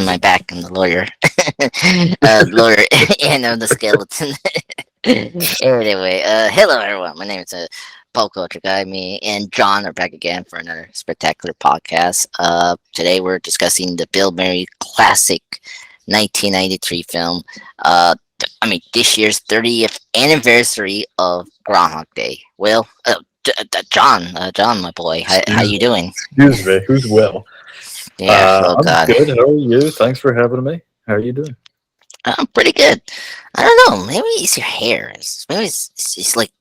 in my back. I'm the lawyer, lawyer, and I'm the skeleton. Anyway, hello everyone. My name is Pop Culture Guy. Me and John are back again for another spectacular podcast. Today we're discussing the Bill Murray classic 1993 film. This year's 30th anniversary of Groundhog Day. Well, John, my boy, how you doing? Excuse me, who's Will? Yeah. Oh I'm God. good. How are you? Thanks for having me. How are you doing? I'm pretty good. I don't know. Maybe it's your hair. Maybe it's like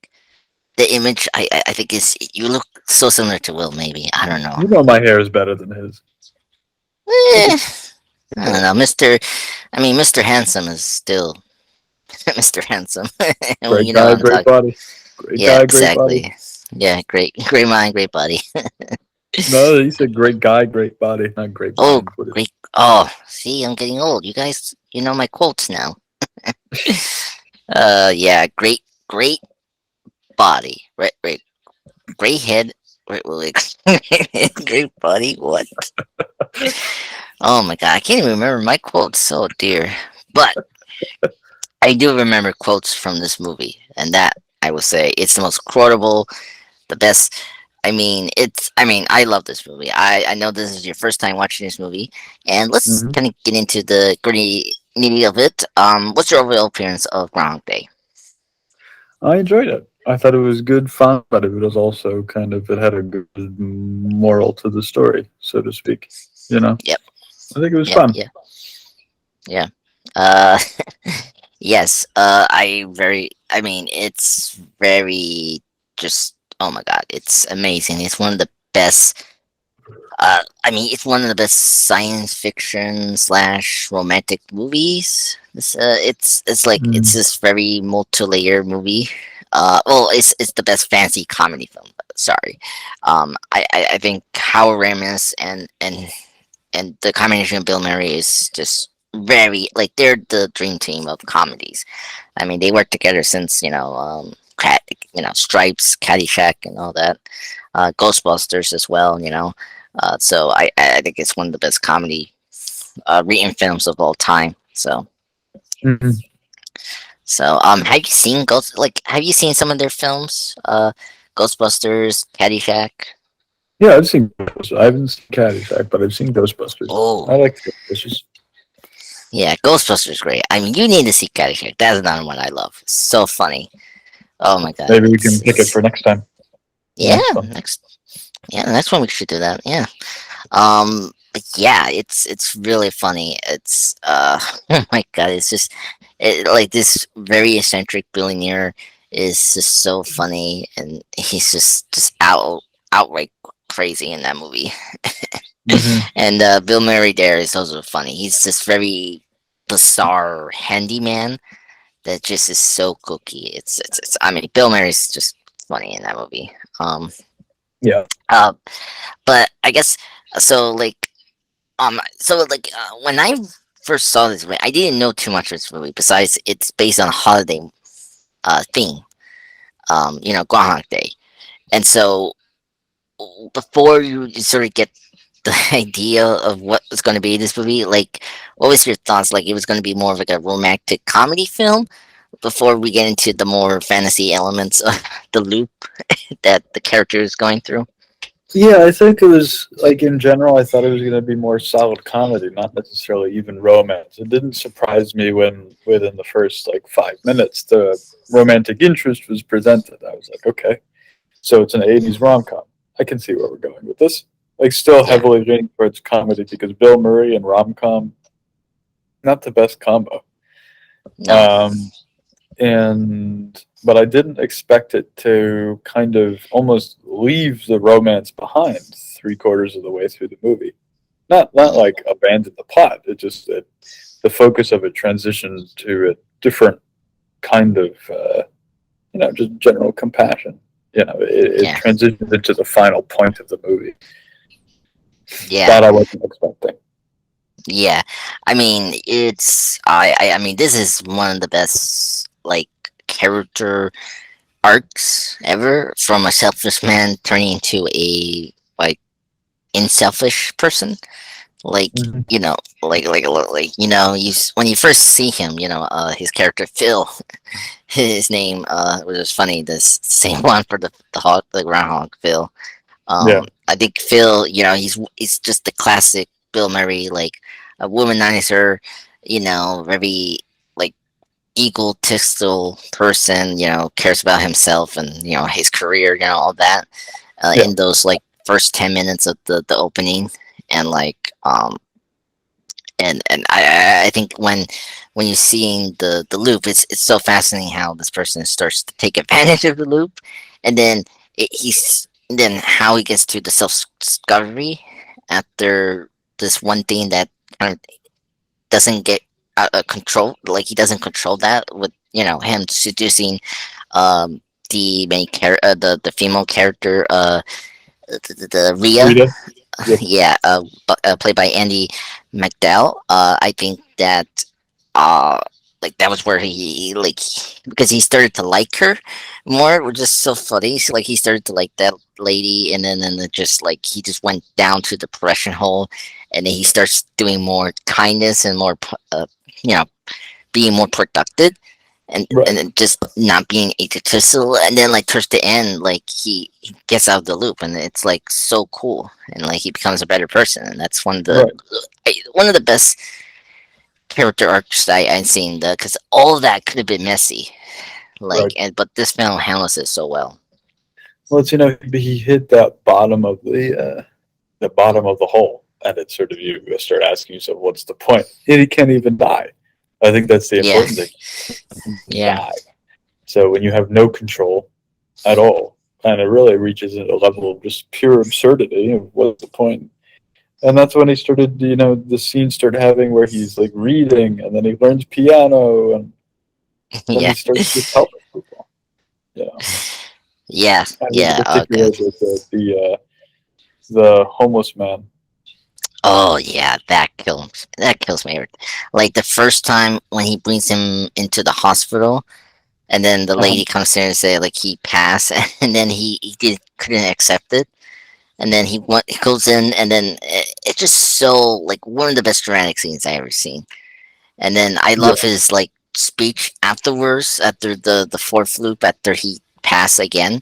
the image. I think is you look so similar to Will. Maybe I don't know. You know my hair is better than his. Eh, I don't know, Mister. Mister Handsome is still Mister Handsome. Great You know guy, what I'm great talking. body. Great Yeah, guy, great body. exactly. Yeah, great mind, great body. No, you said great guy, great body, not great Oh, mind. great. Oh, see, I'm getting old. You guys, you know my quotes now. Yeah, great body. Right, great head. Wait, great body. What? Oh my god, I can't even remember my quotes. So dear, but I do remember quotes from this movie, and that I will say it's the most quotable, the best. I love this movie. I know this is your first time watching this movie, and let's Hmm. kind of get into the gritty nitty of it. What's your overall appearance of Groundhog Day? I enjoyed it. I thought it was good fun, but it was also it had a good moral to the story, so to speak. You know, Yep, I think it was yep, fun. yeah, yeah. Uh, yes. It's very just. Oh my god, it's amazing. It's one of the best. It's one of the best science fiction slash romantic movies. It's like it's Mm. this very multi-layer movie. It's the best fantasy comedy film. Sorry, I think Howard Ramis and the combination of Bill Murray is just very like they're the dream team of comedies. I mean, they worked together since Stripes, Caddyshack, and all that. Ghostbusters as well. So I think it's one of the best comedy written films of all time. Mhm. Have you seen Ghost? Like, have you seen some of their films? Ghostbusters, Caddyshack. Yeah, I've seen. I haven't seen Caddyshack, but I've seen Ghostbusters. Oh, I like Ghostbusters. yeah, Ghostbusters great. I mean, you need to see Caddyshack. That's another one I love. It's so funny. Oh my god. Maybe we can pick it for next time. Yeah, Next one. next one we should do that. Yeah. But yeah, it's really funny. It's oh my god, like this very eccentric billionaire is just so funny, and he's just outright crazy in that movie. Hmm. And Bill Murray there is also funny. He's this very bizarre handyman that just is so kooky. Bill Murray's just funny in that movie. Um, Yeah. uh, but I guess so. When I first saw this movie, I didn't know too much of this movie besides it's based on a holiday theme. Groundhog Day, and so before you sort of get the idea of what was going to be this movie, like, what was your thoughts? Like, it was going to be more of like a romantic comedy film before we get into the more fantasy elements of the loop that the character is going through. Yeah, I think it was like in general. I thought it was going to be more solid comedy, not necessarily even romance. It didn't surprise me when, within the first like 5 minutes, the romantic interest was presented. I was like, okay, so it's an '80s rom com. I can see where we're going with this. Like, still Yeah, heavily leaning towards comedy because Bill Murray and rom com, not the best combo. no, Um, and but I didn't expect it to kind of almost leave the romance behind 3/4 of the way through the movie. Not mm, like abandon the plot. The focus of it transitioned to a different kind of just general compassion. It yeah, transitioned into the final point of the movie yeah, that I wasn't expecting. yeah. This is one of the best like character arcs ever, from a selfless man turning into a like unselfish person. Like Hmm. when you first see him, his character Phil, his name was just funny. This same one for the groundhog Phil. Yeah, I think Phil, he's just the classic Bill Murray, like a womanizer, very like egotistical person, cares about himself and his career, all that. yeah, In those like first 10 minutes of the opening, and I think when you're seeing the loop, it's so fascinating how this person starts to take advantage of the loop, and then then how he gets to the self discovery after this one thing that kind of doesn't get out of control. Like he doesn't control that with him seducing um the female character, the Rhea. Rita. Yep. Yeah, played by Andie MacDowell. I think that uh like that was where he like because he started to like her more, which is so funny. So, like he started to like that lady, and then it just like he just went down to the depression hole, and then he starts doing more kindness and more you know being more productive, and Right, then just not being egotistical, and then like towards the end, like he gets out of the loop, and it's like so cool, and like he becomes a better person, and that's right, one of the best character arcs I've seen, because all of that could have been messy, right. but this film handles it so well. Well, it's, he hit that bottom of the bottom of the hole, and it's sort of you start asking yourself, what's the point? And he can't even die. I think that's the Yeah, important thing. He can yeah, die. So when you have no control at all, and it really reaches a level of just pure absurdity, what's the point? And that's when he started, the scene started having where he's like reading, and then he learns piano, and then yeah, he starts just helping people. You know, yeah, and in yeah. Oh particular, god. the homeless man. Oh yeah, that kills me. Like the first time when he brings him into the hospital, and then the Uh-huh. lady comes in and say like he passed, and then couldn't accept it, and then he goes in, and then it's just so like one of the best dramatic scenes I ever seen. And then I Yeah. love his like speech afterwards, after the fourth loop, after he passed again.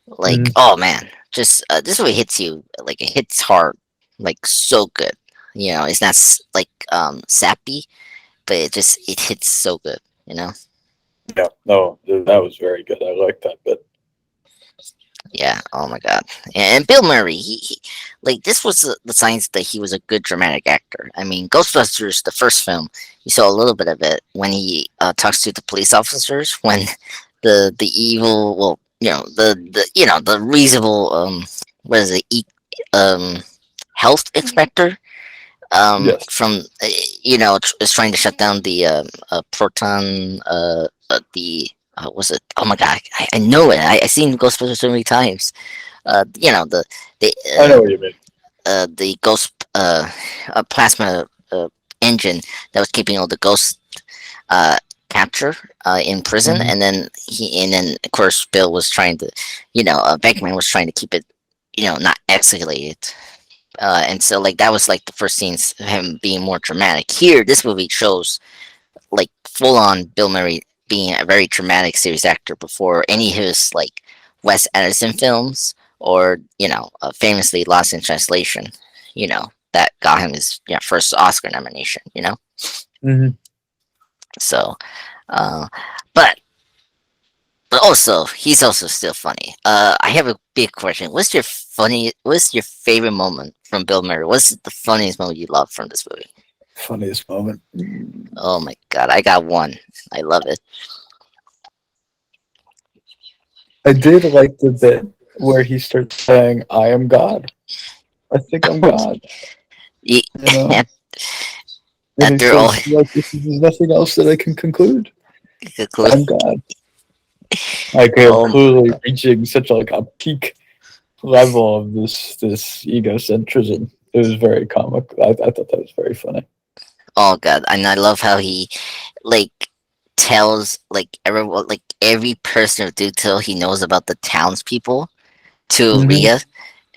Like, Hmm. oh man, just this way hits you, like it hits hard, like so good. It's not like sappy, but it hits so good. You know. Yeah. No, that was very good. I like that bit. Yeah. Oh my god. And Bill Murray, like this was the signs that he was a good dramatic actor. I mean, Ghostbusters, the first film, you saw a little bit of it when he talks to the police officers when the evil, well, the reasonable what is it, um health inspector Yes. from is trying to shut down the proton the was it, oh my god, I know it, I seen Ghostbusters so many times, the I know what you mean. the ghost plasma engine that was keeping all the ghosts uh capture in prison, Hmm. and then of course Bill was trying to, Beckman was trying to keep it, not escalated. And so like that was like the first scenes of him being more dramatic. Here, this movie shows like full on Bill Murray being a very dramatic serious actor before any of his like Wes Anderson films, or famously Lost in Translation, that got him his first Oscar nomination. Hmm. So, uh, but also he's also still funny. I have a big question. What's your favorite moment from Bill Murray? What's the funniest moment you love from this movie? Funniest moment. Oh my god, I got one. I love it. I did like the bit where he starts saying, "I am God. I think I'm God." Ye- You know, and he After all, says, "Like there's nothing else that I can conclude. I'm God." Like oh, clearly reaching such like a peak level of this egocentrism. It was very comic. I thought that was very funny. oh god, and I love how he like tells like everyone, like every person of detail he knows about the townspeople to Hmm. Ria,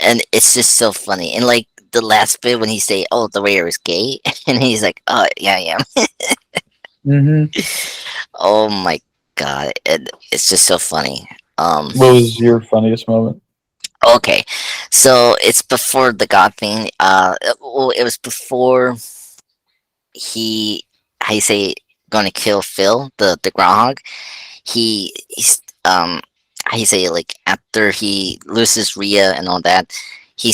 and it's just so funny. And like the last bit when he say, "Oh, the waiter is gay," and he's like, "Oh, yeah, I am." Hmm. Oh my god, it's just so funny. What was your funniest moment? Okay, so it's before the God thing. Well, it was before he, how you say, gonna kill Phil, the groundhog. He's how you say, like after he loses Rhea and all that, he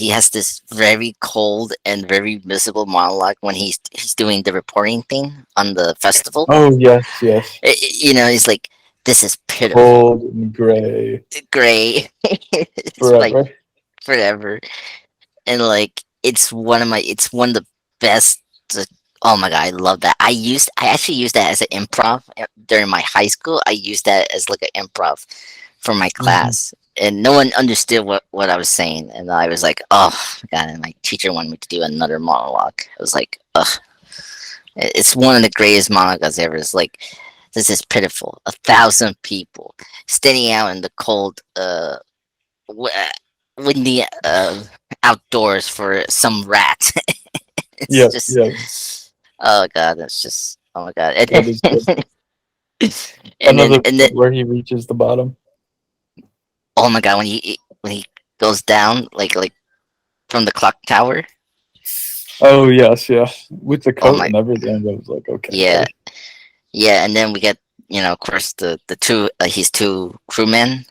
has this very cold and very visible monologue when he's doing the reporting thing on the festival. Oh yes, yes. He's like, "This is pitiful, Cold and gray gray." It's like forever. forever, and like it's one of the best. uh, Oh my god, I love that. I actually used that as an improv during my high school. I used that as like an improv for my Hmm. class, and no one understood what I was saying. And I was like, oh my god, and my teacher wanted me to do another monologue. I was like, ugh, it's one of the greatest monologues ever. It's like, this is pitiful. 1,000 people standing out in the cold, w- uh, windy outdoors for some rat. It's Yes, yes. just, oh god, that's just, oh my god. That is good. And then Another point where he reaches the bottom. oh my god, when he goes down like from the clock tower. Oh yes, yeah. With the Oh coat my, and everything, I was like, okay, yeah, buddy. yeah. And then we get, of course, the two his two crewmen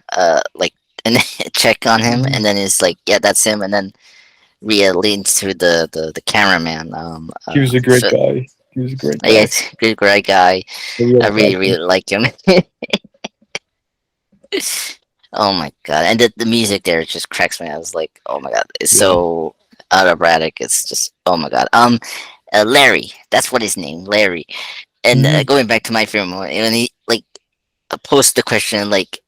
like and check on him, Mhm. and then it's like, yeah, that's him. And then Rhea leans to the cameraman. He was a great guy. He was a great Yeah, guy. it's a good, great guy. I I really really, liked him. really like him. Oh my god! And the music there just cracks me. I was like, oh my god, it's Yeah. so automatic. It's just, oh my god. Larry, that's what his name, Larry. And Hmm. going back to my film, when he like posed the question like,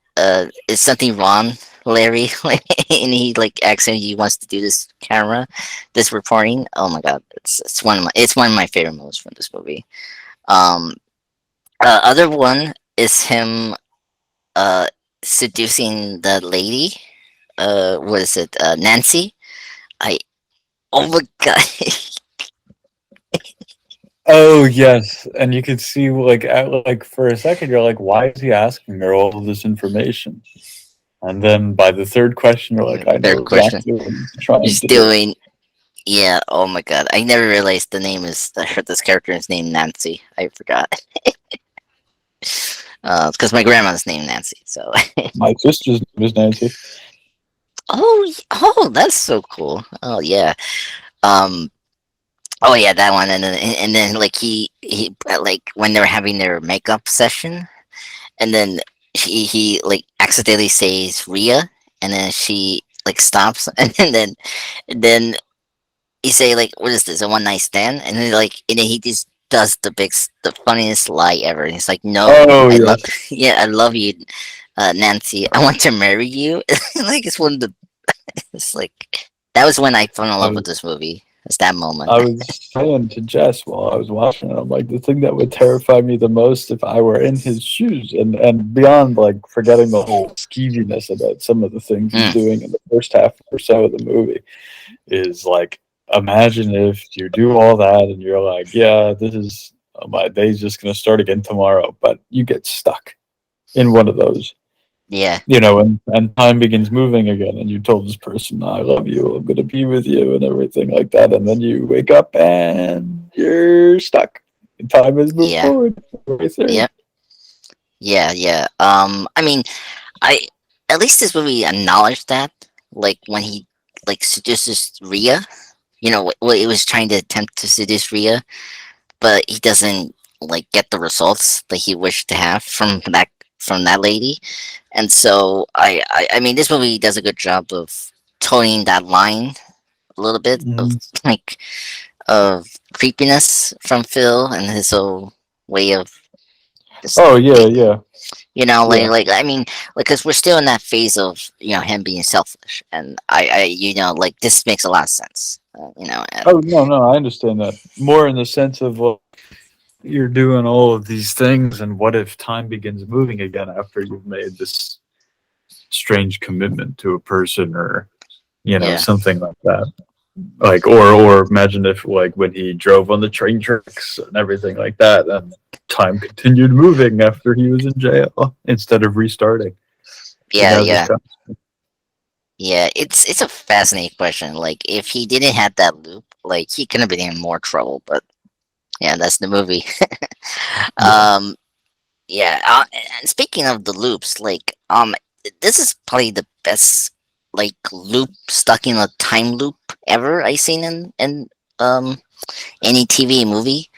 is something wrong, Larry? Like, and he like asks him he wants to do this reporting. Oh my god, it's one of my favorite moments from this movie. Um, Other one is him uh seducing the lady. What is it? Nancy. I Oh my god. Oh yes, and you could see like for a second you're like, why is he asking her all of this information? And then by the third question, you're like, I know Third question. exactly what he's trying He's to do. doing. Yeah. Oh my god. I never realized the name is. I heard this character is named Nancy. I forgot. It's because my grandma's named Nancy. So. My sister's name is Nancy. Oh, that's so cool. Oh yeah. Um. Oh yeah, that one, and then like he like when they were having their makeup session, and then he like accidentally says Rhea, and then she like stops, and then he say like, what is this, a one night stand? And then he just does the funniest lie ever. And he's like, no, Oh I love yes. yeah, I love you, Nancy. I want to marry you. Like it's one of the it's like that was when I fell in I love with was this movie. It's that moment. I was saying to Jess while I was watching it, I'm like, the thing that would terrify me the most if I were in his shoes, and beyond like forgetting the whole skeeviness about some of the things he's Mm, doing in the first half or so of the movie, is like, imagine if you do all that and you're like, yeah, this is my day's just gonna start again tomorrow, but you get stuck in one of those, yeah, and time begins moving again, and you told this person, I love you, I'm gonna be with you, and everything like that, and then you wake up and you're stuck. Time has moved yeah, forward right there. yeah, yeah. I mean, I at least this movie acknowledged that, like when he like seduces Rhea. Well, he was trying to attempt to seduce Rhea, but he doesn't like get the results that he wished to have from that lady. And so I mean, this movie does a good job of toning that line a little bit of Mhm. like of creepiness from Phil and his whole way of just Oh yeah, yeah, yeah. like I mean, like, because we're still in that phase of him being selfish, and I like this makes a lot of sense, and Oh no, no, I understand that more in the sense of, well, you're doing all of these things, and what if time begins moving again after you've made this strange commitment to a person, or yeah, something like that. Like, or imagine if, like, when he drove on the train tracks and everything like that, and time continued moving after he was in jail instead of restarting. Like, Yeah, how's this yeah, come? yeah. It's a fascinating question. Like, if he didn't have that loop, like he could have been in more trouble. But yeah, that's the movie. Yeah. um, yeah. And speaking of the loops, like, this is probably the best like loop stuck in a time loop ever I seen in um any TV movie.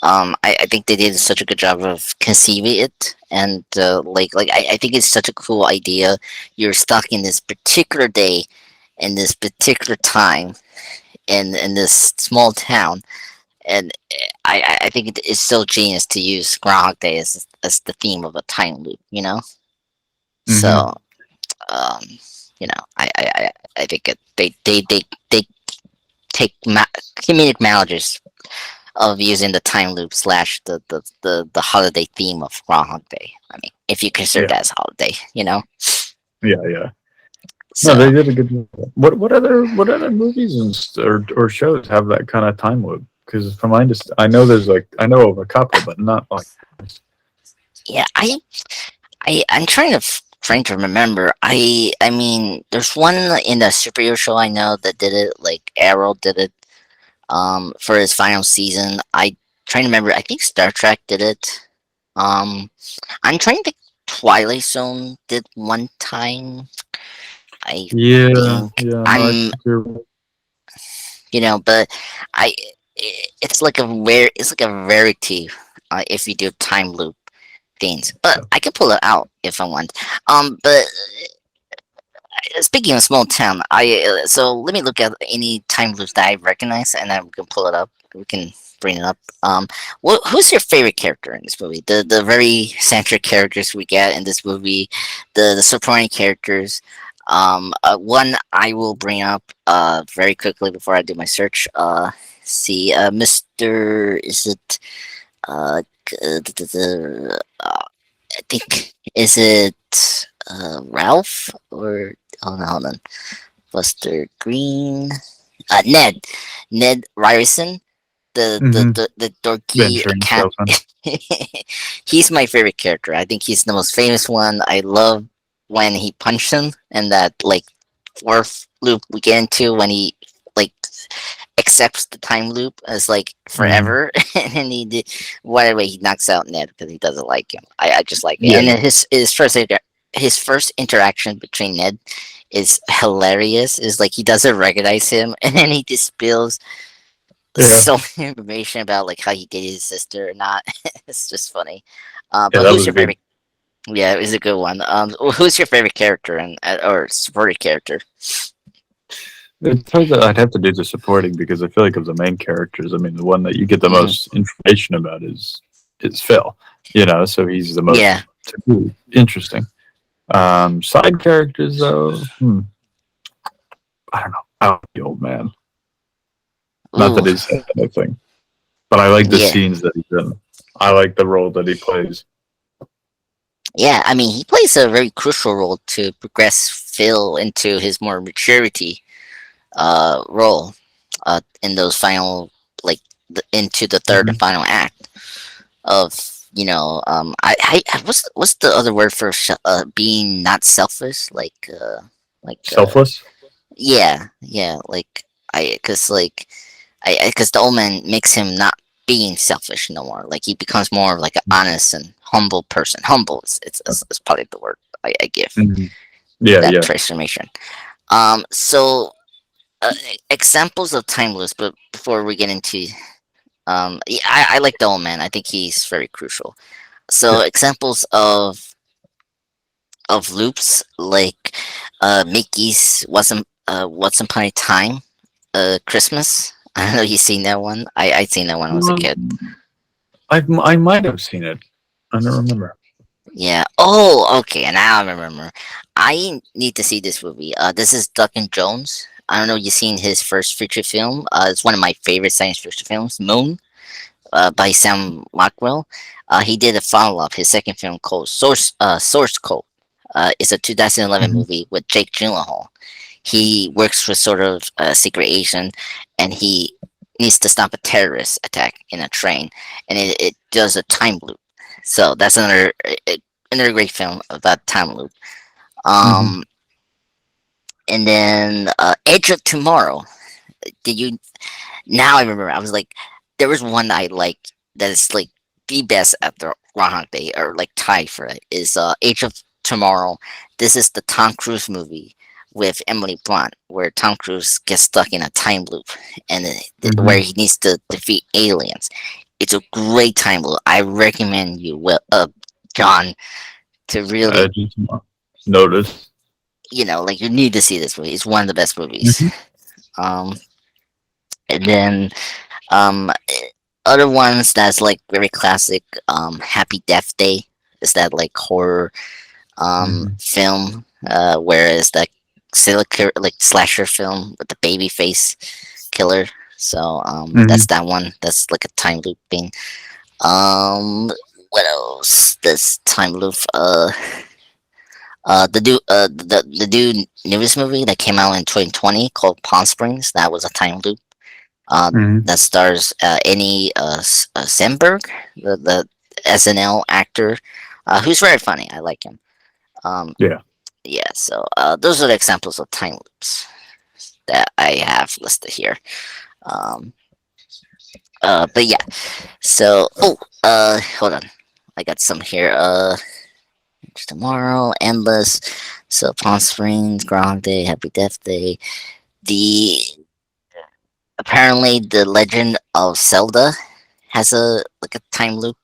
I think they did such a good job of conceiving it, and I think it's such a cool idea. You're stuck in this particular day, in this particular time, in this small town, and I think it's so genius to use Groundhog Day as the theme of a time loop. Hmm. So um, I think they take comedic marriages of using the time loop slash the holiday theme of Groundhog Day. I mean, if you consider Yeah. that as a holiday, Yeah. Yeah. No, So they did a good job. What other movies or shows have that kind of time loop? Because from my I know there's like I know of a couple, but not like yeah, I'm trying to remember. I mean, there's one in the superhero show I know that did it. Like Arrow did it. For his final season. I trying to remember. I think Star Trek did it. Um, I'm trying to think. Twilight Zone did one time. I yeah, think yeah. No, I I'm think you're right. but I it's like a rarity if you do time loop things. But I can pull it out if I want. But speaking of small town, I so let me look at any time loops that I recognize, and then we can pull it up. We can bring it up. Who's your favorite character in this movie? The very centric characters we get in this movie, the supporting characters. One I will bring up very quickly before I do my search. See, Mister, is it I think is it Ralph or hold on, Buster Green, Ned, Ned Ryerson, Mm-hmm. the dorky Venturing cat. salesman. He's my favorite character. I think he's the most famous one. I love when he punched him and that like fourth loop we get into when he like accepts the time loop as like Mm-hmm. forever, and then whatever he knocks out Ned because he doesn't like him. I just like it, and Yeah, then his first interaction between Ned is hilarious. Is like he doesn't recognize him, and then he just spills yeah, so much information about like how he dated his sister or not. It's just funny. yeah. But That who's was your good. favorite? Yeah, it was a good one. Who's your favorite character and or supporting character? It's hard that I'd have to do the supporting because I feel like of the main characters. I mean, the one that you get the Hmm. most information about is Phil. So he's the most Yeah. to me, interesting. Side characters though, I don't know. I like the old man. Not Ooh. that he's said anything, but I like the Yeah. scenes that he's in. I like the role that he plays. Yeah. I mean, he plays a very crucial role to progress Phil into his more maturity role in those final like into the third and Mhm. final act of what's the other word for being not selfish like Selfless. yeah like I because like I because the old man makes him not being selfish no more, like he becomes more of like an honest and humble person. Humble is probably the word I give Mhm. Yeah, that yeah, transformation. So examples of timeless, but before we get into yeah, I like the old man. I think he's very crucial. So yeah. examples of loops like Mickey's Once Upon a Time Christmas. I don't know if you've seen that one. I seen that when I was a kid. Um, I might have seen it. I don't remember. Yeah. Oh, okay. And now I remember. I need to see this movie. This is Duncan Jones. I don't know if you've seen his first feature film. It's one of my favorite science fiction films, Moon, by Sam Rockwell. He did a follow-up, his second film called Source Code. It's a 2011 Mhm. movie with Jake Gyllenhaal. he works for sort of a secret agent, and he needs to stop a terrorist attack in a train, and it does a time loop. So that's another great film about time loop. Hmm. Um, and then Edge of Tomorrow. Did you? Now I remember. I was like, there was one I like that is like the best at the Groundhog Day, or like tie for it, is Age of Tomorrow. This is the Tom Cruise movie with Emily Blunt, where Tom Cruise gets stuck in a time loop, and where Hmm. he needs to defeat aliens. It's a great time loop. I recommend you, John, to really, Just notice. like you need to see this movie. It's one of the best movies. Hmm. Um, and then other ones that's like very classic, Happy Death Day is that like horror Hmm. film, whereas that like slasher film with the baby face killer. So Hmm. that's that one. That's like a time loop thing. Um, what else? This time loop. The newest movie that came out in 2020 called Palm Springs. That was a time loop. Uh, Hmm. that stars Annie Samberg, the SNL actor, who's very funny. I like him. Um, Yeah. yeah, so those are the examples of time loops that I have listed here. Um, but yeah, so hold on, I got some here. Tomorrow, Endless, so Palm Springs, Groundhog Day, Happy Death Day. The Apparently the Legend of Zelda has a like a time loop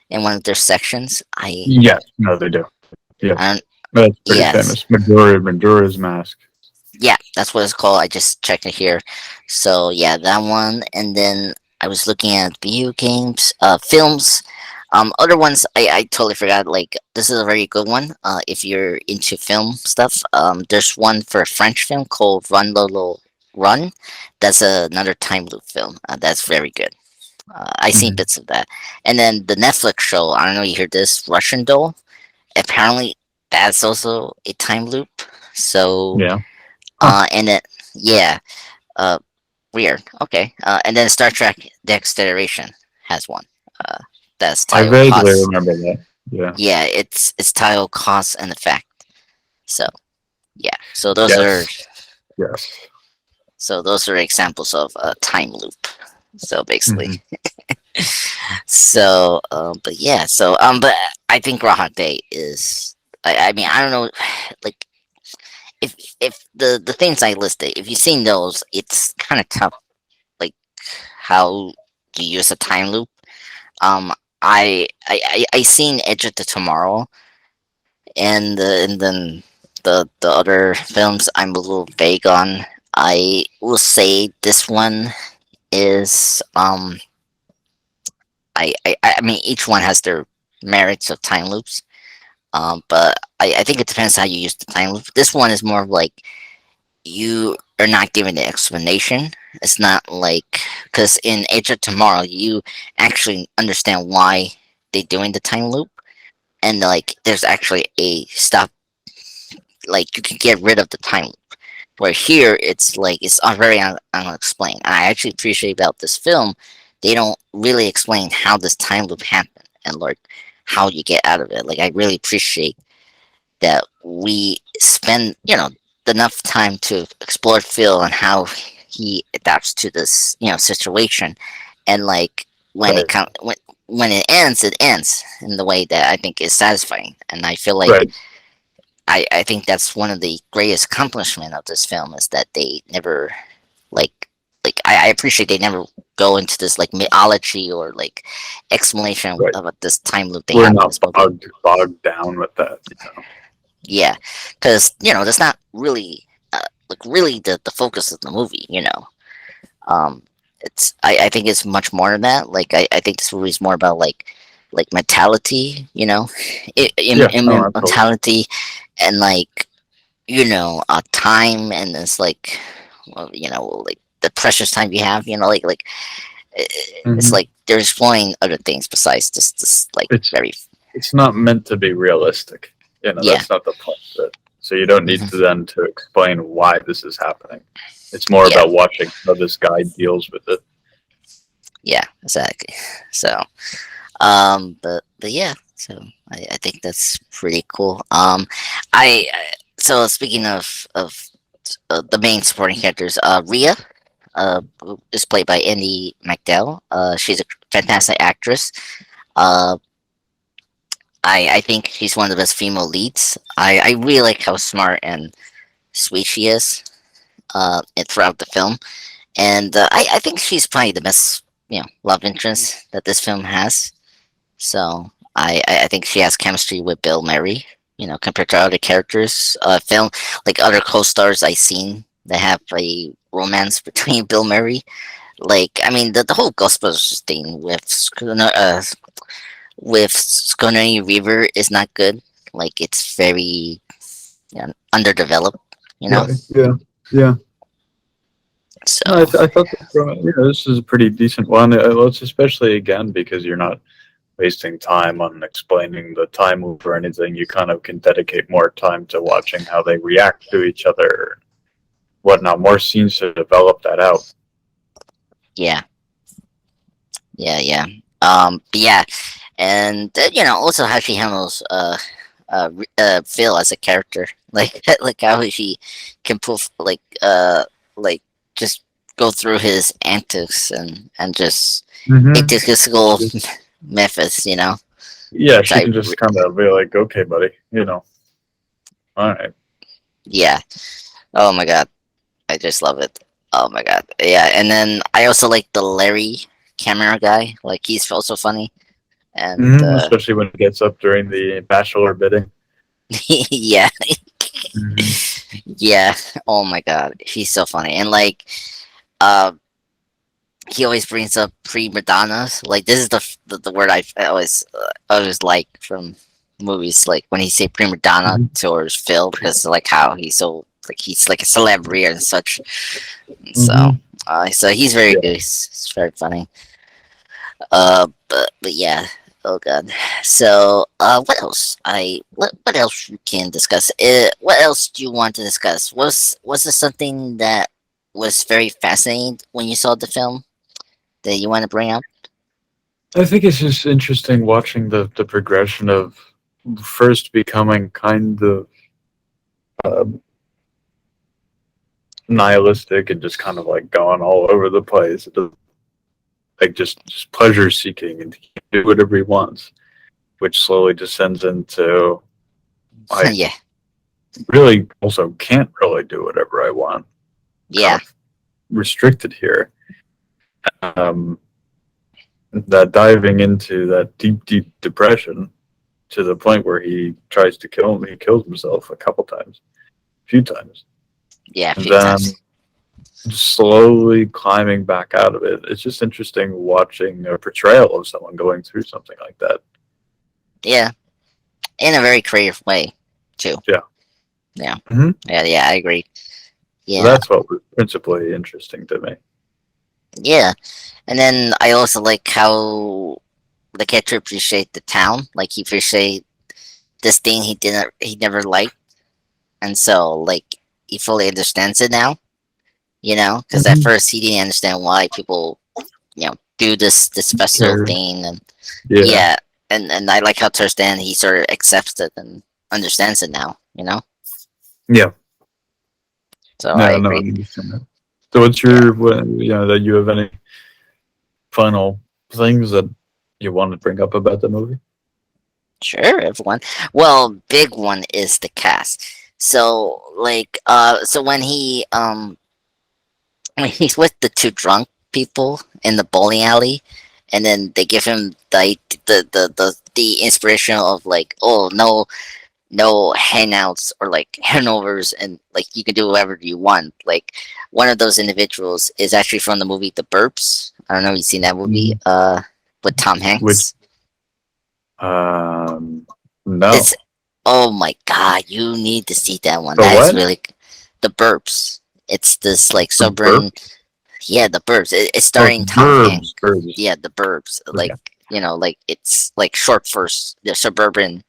in one of their sections. Yes. No, they do. I Yes. don't. That's pretty Yes, famous. Majora's Mask. yeah, that's what it's called. I just checked it here. So yeah, that one, and then I was looking at video games, films. Other ones I totally forgot. Like this is a very good one. If you're into film stuff, there's one for a French film called Run Lolo Run. That's another time loop film. That's very good. I seen Hmm. bits of that, and then the Netflix show. I don't know. You heard this Russian Doll? Apparently, that's also a time loop. So, Yeah. Huh. and then yeah, uh, weird. Okay, and then Star Trek: The Next Generation has one. Uh, that's I titled vaguely Costs. remember that. Yeah. Yeah, it's titled Costs and Effect. So yeah, Yes. Yes. those are examples of a time loop. So basically, Hmm. but yeah, but I think Groundhog Day is. I mean, I don't know, like if the things I listed, if you've seen those, it's kind of tough. Like how you use a time loop. Um, I seen Edge of the Tomorrow, and then the other films I'm a little vague on. I will say this one is I mean each one has their merits of time loops. But I think it depends how you use the time loop. This one is more of like you are not given the explanation. It's not like because in Age of Tomorrow you actually understand why they're doing the time loop, and like there's actually a stop. Like you can get rid of the time loop. Where here it's like it's very unexplained. And I actually appreciate about this film, they don't really explain how this time loop happened and like how you get out of it. Like I really appreciate that we spend enough time to explore Phil and how he adapts to this situation, and like when Right. when it ends in the way that I think is satisfying, and I feel like Right. I think that's one of the greatest accomplishment of this film is that they never like I appreciate they never go into this like mythology or like explanation Right. of what this time loop they We're have in not this movie. bogged down with that. Yeah, because that's not really like really the focus of the movie. Um, it's I think it's much more than that. Like I think this movie is more about like mentality. Yeah. No, absolutely. Mentality, and like time, and it's like well, like the precious time you have. I- it's Hmm. like they're exploring other things besides just this like It's very it's not meant to be realistic. yeah That's not the point of it. So you don't need Mhm. to then to explain why this is happening. It's more Yeah, about watching how this guy deals with it. yeah, exactly. So, but yeah, so I think that's pretty cool. So speaking of the main supporting characters, Rhea, who is played by Andie MacDowell. She's a fantastic actress. Uh, I think she's one of the best female leads. I really like how smart and sweet she is. Throughout the film, and I think she's probably the best love interest that this film has. So I think she has chemistry with Bill Murray. Compared to other characters, film like other co-stars I've seen that have a romance between Bill Murray. Like I mean, the whole Ghostbusters thing with Sconnery River is not good. Like it's very underdeveloped. You know. Right. Yeah. Yeah. No, So I thought this is a pretty decent one. It's especially again because you're not wasting time on explaining the time loop or anything. You kind of can dedicate more time to watching how they react to each other, whatnot. More scenes to develop that out. yeah, yeah. But yeah, and also how she handles Phil as a character, like like how she can like just go through his antics and just Mm-hmm. egotistical methods, Yeah, which she can just kind of be like, "Okay, buddy, all right." yeah. Oh my god, I just love it. Oh my god, yeah. And then I also like the Larry camera guy. Like he's also funny, and Especially when it gets up during the bachelor bidding. yeah, Mm-hmm. yeah. Oh my god, he's so funny, and like, uh, he always brings up prima donnas. Like this is the word I always like from movies. Like when he say prima donna Mm-hmm. towards Phil, because like how he's like a celebrity and such. So, Mm-hmm. so he's very Yeah. good. He's very funny. But yeah. Oh god. So, what else? What else we can discuss? What else do you want to discuss? Was there something that was very fascinating when you saw the film that you want to bring up? I think it's just interesting watching the progression of first becoming kind of um, nihilistic and just kind of like going all over the place, like just pleasure seeking and he can do whatever he wants, which slowly descends into I Yeah, really also can't really do whatever I want. Kind yeah, of restricted here. Um, that diving into that deep depression to the point where he tries to kill him. He kills himself a couple times, a few times, yeah. A and few then times. slowly climbing back out of it. It's just interesting watching a portrayal of someone going through something like that. Yeah, in a very creative way, too. Yeah. Yeah, Hmm. yeah. I agree. So Yeah, that's what was principally interesting to me. yeah. And then I also like how the character appreciate the town. Like he appreciate this thing he never liked, and so like he fully understands it now. Because at Hmm. first he didn't understand why people do this festival Cared. thing, and Yeah. yeah, and I like how towards the end he sort of accepts it and understands it now. Yeah. So I Yeah. No, I agree. understand that. So, what's Yeah, that you have any final things that you want to bring up about the movie? sure, everyone. Well, big one is the cast. So like so when he's with the two drunk people in the bowling alley, and then they give him the inspiration of like, oh, no hangouts or like handovers, and like you can do whatever you want. Like one of those individuals is actually from the movie The Burps. I don't know if you've seen that movie, Mhm. with Tom Which Hanks. It's no. Oh my god, you need to see that one. The That is what? really The Burps. It's this like The burp? suburban. Yeah, The Burbs. It's Oh, starring Tom Hanks. verbs. Verbs. Yeah, The Burbs. Okay. Like like it's like short for the suburban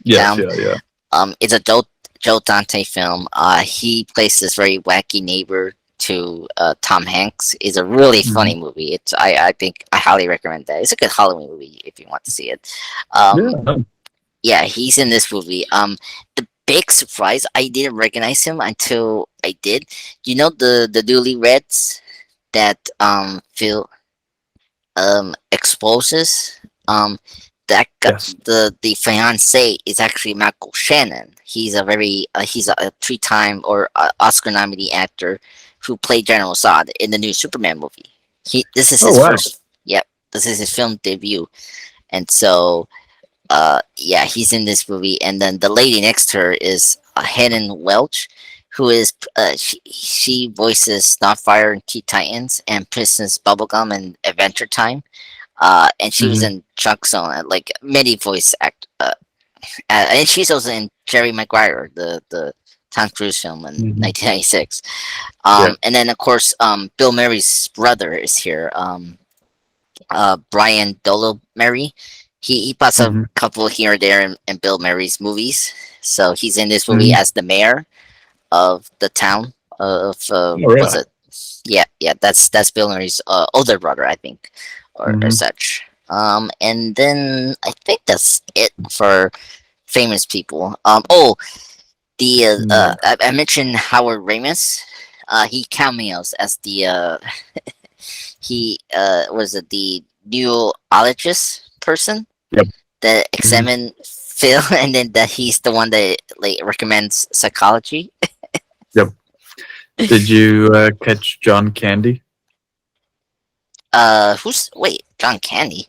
Yes. town. Yeah. Yeah. It's adult. Joe Dante film. He plays this very wacky neighbor to Tom Hanks. It's a really Hmm. funny movie. I think I highly recommend that. It's a good Halloween movie if you want to see it. Yeah. Um, yeah, he's in this movie. The big surprise, I didn't recognize him until I did. You know the newlyweds that Phil exposes that got Yes. the fiance is actually Michael Shannon. He's a very he's a three-time or Oscar nominee actor who played General Zod in the new Superman movie. He This is Oh his wow. first. Yep, this is his film debut, and so yeah, he's in this movie. And then the lady next to her is Helen Welch, who is she voices Starfire in Teen Titans and Princess Bubblegum in Adventure Time. And she was Hmm. in Chuck Zone, like many voice act. And she's also in Jerry Maguire, the Tom Cruise film in Hmm. 1996. Yeah. And then of course, Bill Murray's brother is here. Brian Doyle-Murray. He pops up Hmm. a couple here and there in Bill Murray's movies. So he's in this movie Hmm. as the mayor of the town of Oh was really? it? Yeah, that's Bill Murray's older brother, I think, or Hmm. such. And then I think that's it for famous people. Oh, the Yeah. I mentioned Howard Ramis. He cameos as the he was it the neurologist person Yep. that Hmm. examine Phil, and then that he's the one that like recommends psychology. Yep. Did you catch John Candy? Who's wait John Candy?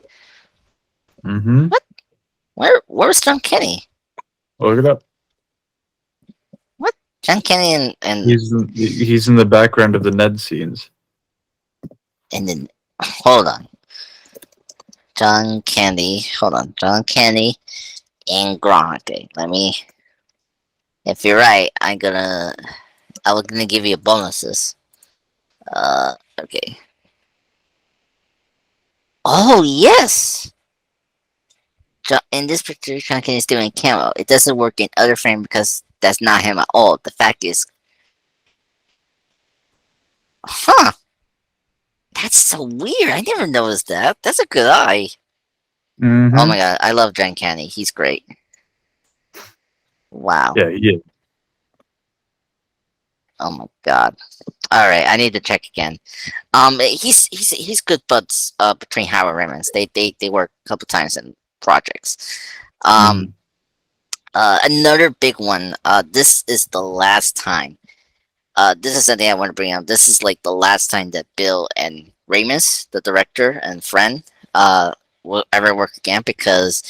Hmm. What? Where's John Candy? Look it up. What? John Candy and He's in the background of the Ned scenes. and then hold on, John Candy. Hold on, John Candy and Groundhog Day. Let me. If you're right, I was gonna give you bonuses. Okay. Oh yes. In this picture, John Candy is doing camo. It doesn't work in other frame because that's not him at all. The fact is, huh? That's so weird. I never noticed that. That's a good eye. Oh Hmm. my god, I love John Candy. He's great. Wow. Yeah, he is. Oh my god. All right, I need to check again. He's good buds between Howard Ramis. They work a couple times in projects. Um, Mm. Another big one. This is the last time. This is something I want to bring up. This is like the last time that Bill and Ramis, the director and friend, will ever work again because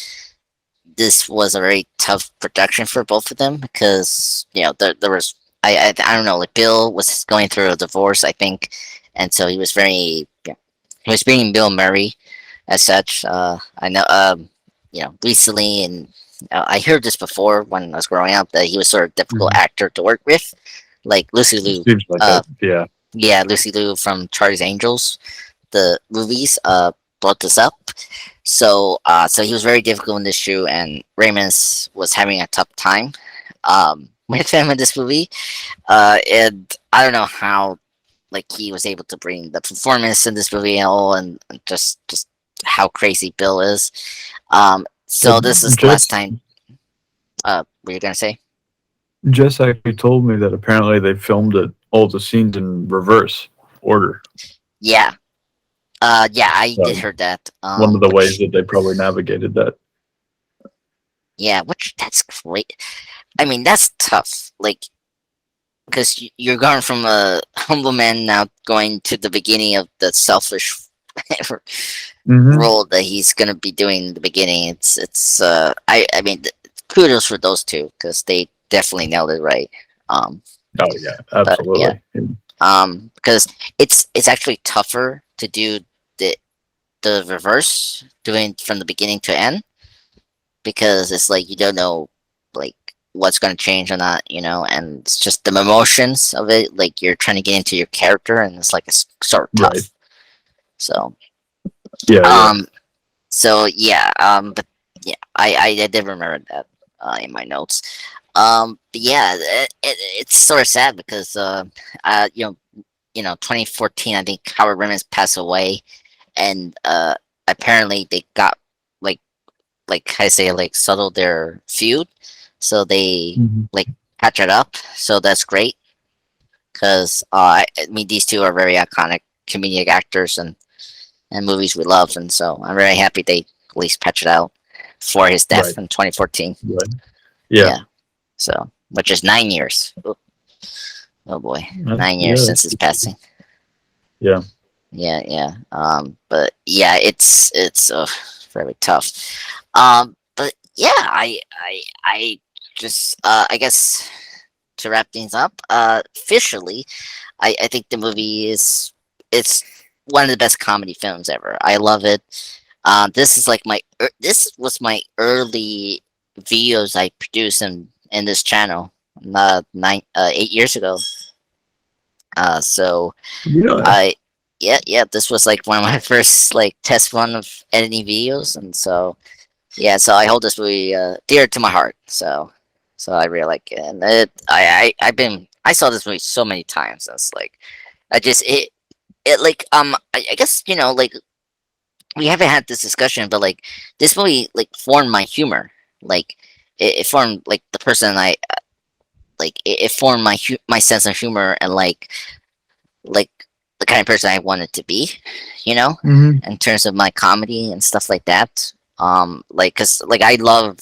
this was a very tough production for both of them because there was I don't know, like Bill was going through a divorce, I think, and so he was very he was being Bill Murray as such. I know recently, and I heard this before when I was growing up, that he was sort of difficult Mhm. actor to work with, like Lucy Liu. Seems like Uh, it. Yeah. yeah, Lucy Liu from Charlie's Angels, the movies, brought this up. So he was very difficult in this shoe, and Raymond was having a tough time with him in this movie. And I don't know how like he was able to bring the performance in this movie and all, and just how crazy Bill is. Well, So this is the last Jess time. What you gonna say? Jess actually told me that apparently they filmed it all the scenes in reverse order. Yeah. Yeah, I did So heard that. one of the ways Which that they probably navigated that. yeah, which that's great. I mean, that's tough. Like because you're going from a humble man now going to the beginning of the selfish Hmm. role that he's gonna be doing in the beginning. I mean, kudos for those two because they definitely nailed it right. Um, Oh yeah, but yeah, absolutely. because it's actually tougher to do the the reverse, doing from the beginning to end, because it's like you don't know like what's going to change or not, and it's just the emotions of it, like you're trying to get into your character, and it's like it's sort of Right. tough. So Yeah, yeah. um but yeah, I did remember that in my notes. But yeah, it's sort of sad because you know, 2014. I think Howard Ramis passed away, and apparently they got like how I say like settled their feud, so they Mhm. like patch it up. So that's great because I mean these two are very iconic comedic actors and movies we love, and so I'm very happy they at least patch it out for his Right. death in 2014. Right. Yeah. Yeah, so which is 9 years. Oh boy, 9 years Yeah. since his passing. Yeah. Yeah, yeah. But yeah, it's very tough. But yeah, I just I guess to wrap things up, officially, I think the movie is it's one of the best comedy films ever. I love it. This is like this was my early videos I produced in this channel, 8 years ago. So Yeah. I yeah, this was like one of my first like test run of editing videos, and so yeah, so I hold this movie dear to my heart. So I really like it, and I saw this movie so many times. And it's like I just it like I guess like we haven't had this discussion, but like this movie like formed my humor. Like it formed like the person it formed my sense of humor and like the kind of person I wanted to be, Hmm. in terms of my comedy and stuff like that. Like, cause like I love,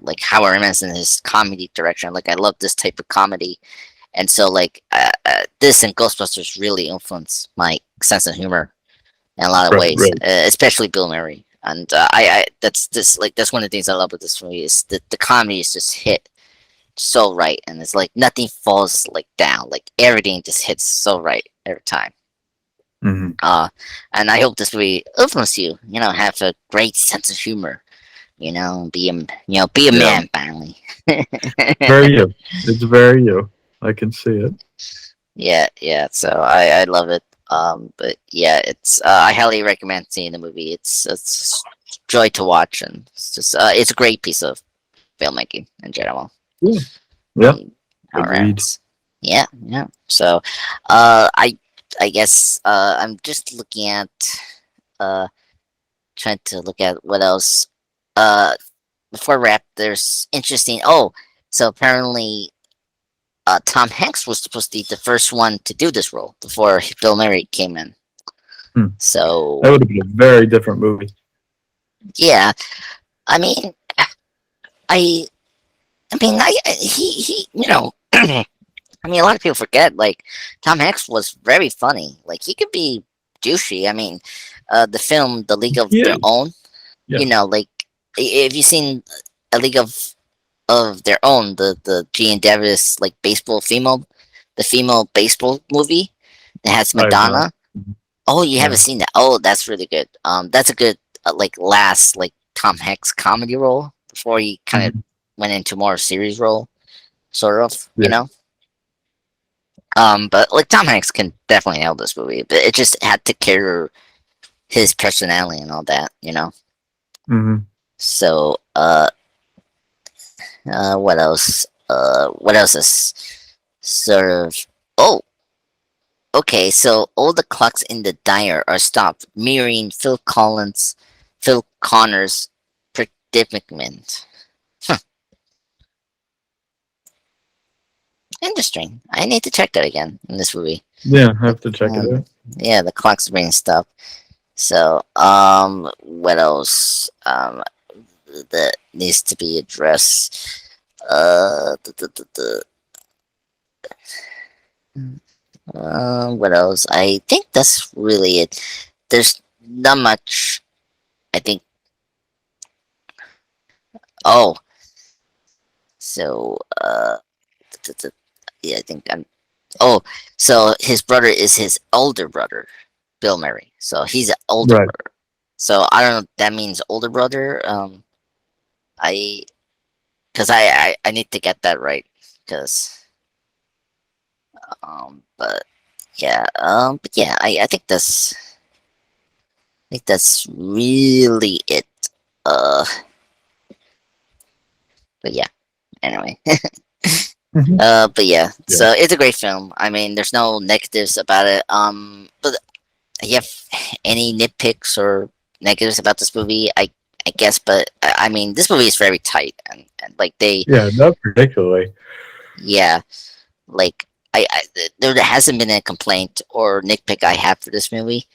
like Howard Ramis in his comedy direction. Like I love this type of comedy, and so like this and Ghostbusters really influenced my sense of humor in a lot of Right. ways, Right. especially Bill Murray. And that's one of the things I love with this movie is that the comedy is just hit so right, and it's like nothing falls like down, like everything just hits so right every time. Hmm. uh and I hope this movie influence you, have a great sense of humor, be a Yeah. man finally. Very you. It's very you. I can see it. Yeah, yeah, so I love it. But yeah, it's I highly recommend seeing the movie. It's joy to watch, and it's a great piece of filmmaking in general. Yeah. Yeah. Um, Agreed. Alright. Yeah, yeah. So, I guess I'm just looking at uh trying to look at what else. Uh, Before wrap, there's interesting. Oh, so apparently, Tom Hanks was supposed to be the first one to do this role before Bill Murray came in. Hmm. That So would have been a very different movie. yeah, I mean, I, he, I mean, a lot of people forget, like, Tom Hanks was very funny. Like, he could be douchey. I mean, the film The League of Their Yeah. Own, Yeah. like, if you've seen A League of Their Own, the Gene Davis, like, the female baseball movie that has I have not. Madonna. Oh, you haven't No. seen that? Oh, that's really good. That's a good, like, last, like, Tom Hanks comedy role before he kind of Mhm. went into more series role, sort of, Yeah. But like Tom Hanks can definitely nail this movie, but it just had to carry his personality and all that. Hmm. So, what else? What else is sort of? Oh, okay. So all the clocks in the diner are stopped, mirroring Phil Connor's predicament. Huh, interesting. I need to check that again in this movie. Yeah. I Like, have to check it out. yeah, the clocks being stopped. So, what else? That needs to be addressed. What else? I think that's really it. There's not much. I think. Oh, so yeah, I think I'm. Oh, so his brother is his older brother, Bill Murray. So he's an older Right. brother. So I don't know. If that means older brother. I because I need to get that right because but but yeah, I think that's really it. Uh, but yeah, Anyway. Mhm. But yeah, Yeah. so it's a great film. I mean, there's no negatives about it. But you have any nitpicks or negatives about this movie? I guess, but I mean, this movie is very tight, and like they, Yeah, not particularly. yeah, like there hasn't been a complaint or nitpick I have for this movie.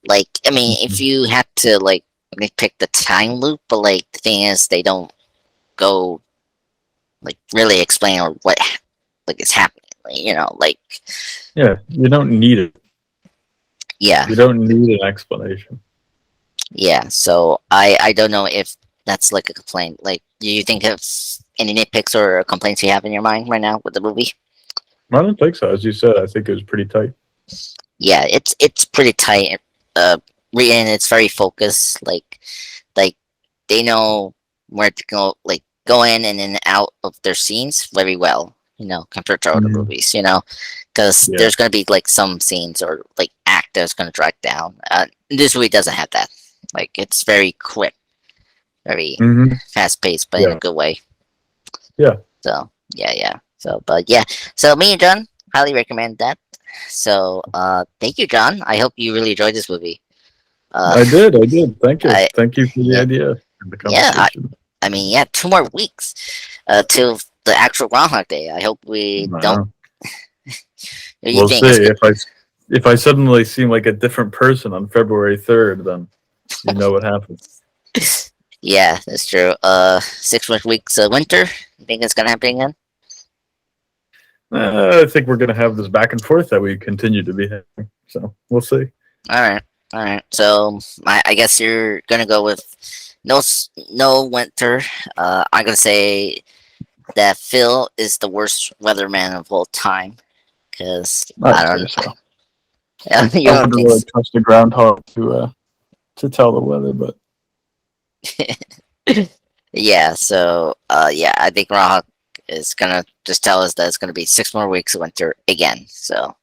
Like, I mean, if Mhm. you had to like nitpick the time loop, but like the thing is, they don't go like really explain or what like is happening. Like, like Yeah, you don't need it. yeah, You don't need an explanation. yeah. So I don't know if that's like a complaint. Like, do you think of any nitpicks or complaints you have in your mind right now with the movie? I don't think so. As you said, I think it was pretty tight. Yeah, it's pretty tight. And it's very focused. Like they know where to go, like go in and out of their scenes very well. Compared to other Mhm. movies. Because Yeah. there's gonna be like some scenes or like act that's gonna drag down. This movie doesn't have that. Like it's very quick, very Hmm. fast paced, but in a Yeah. good way. Yeah. So yeah, yeah. So but yeah. So me and John highly recommend that. So thank you, John. I hope you really enjoyed this movie. Uh, I did. I did. Thank you. I Thank you for the yeah idea and the yeah. conversation. I mean, yeah, 2 more weeks till the actual Groundhog Day. I hope we don't. Wow. What do you We'll think? see if I suddenly seem like a different person on February 3rd. Then you know what happened. Yeah, that's true. 6 more weeks of winter. You think it's gonna happen again? I think we're going to have this back and forth that we continue to be having. So we'll see. All right, all right. So I guess you're gonna go with no winter. I'm gonna say that Phil is the worst weatherman of all time because I I'd say don't. so. You I don't wouldn't think really trust a groundhog to tell the weather, but Yeah, so yeah, I think Rock is gonna just tell us that it's gonna be 6 more weeks of winter again. So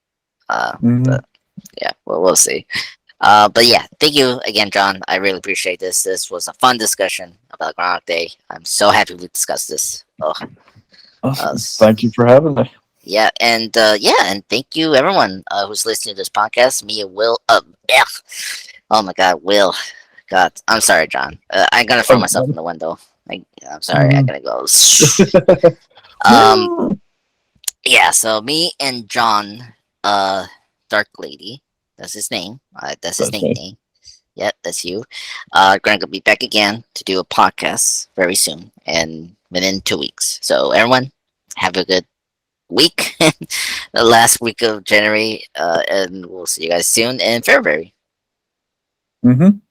mhm. but yeah, well we'll see. But yeah, thank you again, John. I really appreciate this. This was a fun discussion about Groundhog Day. I'm so happy we discussed this. Oh, Awesome. Thank you for having me. yeah, and and thank you everyone who's listening to this podcast. Me and Will. Yeah. Oh my God, Will. God, I'm sorry, John. I'm gonna throw Oh, myself in the window. I'm sorry. I mhm. gotta go. Um, No. yeah. So me and John, Dark Lady, that's his name. That's his That's me. nickname. Yep, that's you. Gonna be back again to do a podcast very soon, and within 2 weeks. So everyone, have a good week, the last week of January, and we'll see you guys soon in February. Mhm.